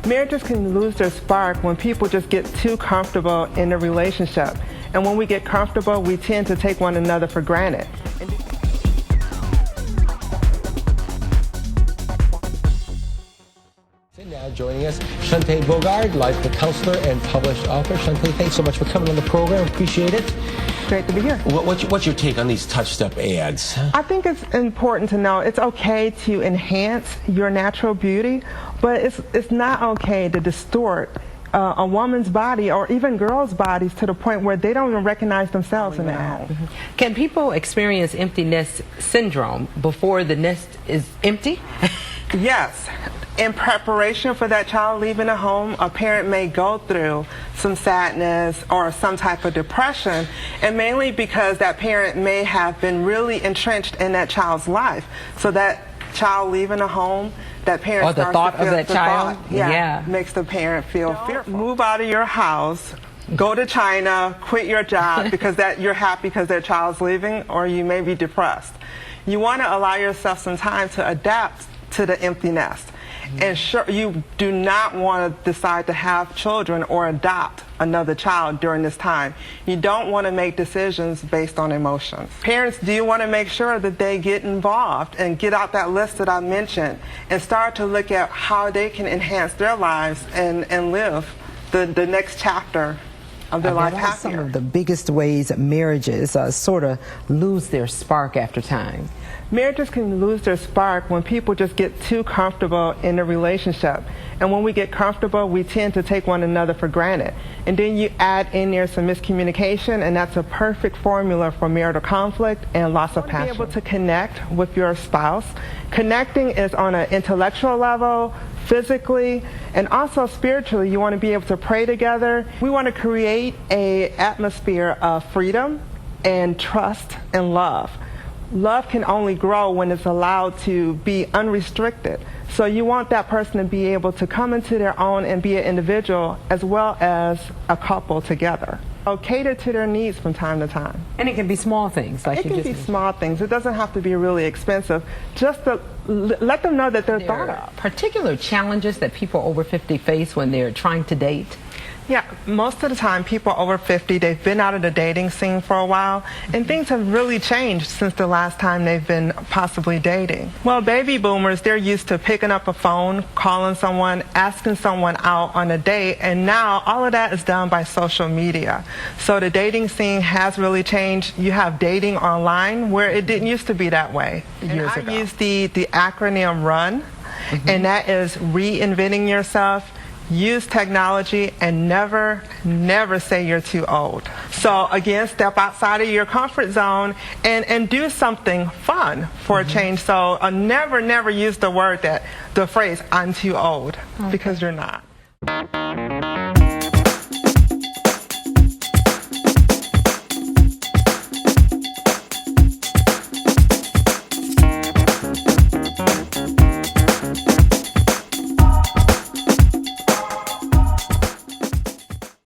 Marriages can lose their spark when people just get too comfortable in a relationship. And when we get comfortable, we tend to take one another for granted. Now joining us, Shuntai Beaugard, life counselor and published author. Shuntai, thanks so much for coming on the program. Appreciate it. Great to be here. What's your take on these touched-up ads? I think it's important to know it's okay to enhance your natural beauty, but it's not okay to distort a woman's body or even girls' bodies to the point where they don't even recognize themselves in the ad. Can people experience empty nest syndrome before the nest is empty? Yes. In preparation for that child leaving the home, a parent may go through some sadness or some type of depression, and mainly because that parent may have been really entrenched in that child's life. So that child leaving the home, that parent or the thought of that child, makes the parent feel fearful. Move out of your house, go to China, quit your job because you're happy because their child's leaving, or you may be depressed. You want to allow yourself some time to adapt to the empty nest. And sure, you do not want to decide to have children or adopt another child during this time. You don't want to make decisions based on emotions. Parents do want to make sure that they get involved and get out that list that I mentioned and start to look at how they can enhance their lives and live the next chapter of their life happier. Some of the biggest ways that marriages sort of lose their spark after time. Marriages can lose their spark when people just get too comfortable in a relationship. And when we get comfortable, we tend to take one another for granted. And then you add in there some miscommunication, and that's a perfect formula for marital conflict and loss of passion. Be able to connect with your spouse. Connecting is on an intellectual level, physically, and also spiritually. You want to be able to pray together. We want to create an atmosphere of freedom and trust and love. Love can only grow when it's allowed to be unrestricted. So you want that person to be able to come into their own and be an individual as well as a couple together. So cater to their needs from time to time. And it can be small things. Like it can be small things. It doesn't have to be really expensive. Just to let them know that they're thought of. Particular challenges that people over 50 face when they're trying to date? Yeah, most of the time people over 50, they've been out of the dating scene for a while, and things have really changed since the last time they've been possibly dating. Well, baby boomers, they're used to picking up a phone, calling someone, asking someone out on a date, and now all of that is done by social media. So the dating scene has really changed. You have dating online where it didn't used to be that way years ago. I use the acronym RUN, and that is reinventing yourself. Use technology and never say you're too old. So again, step outside of your comfort zone and do something fun for a change. So never use the phrase, I'm too old, because you're not.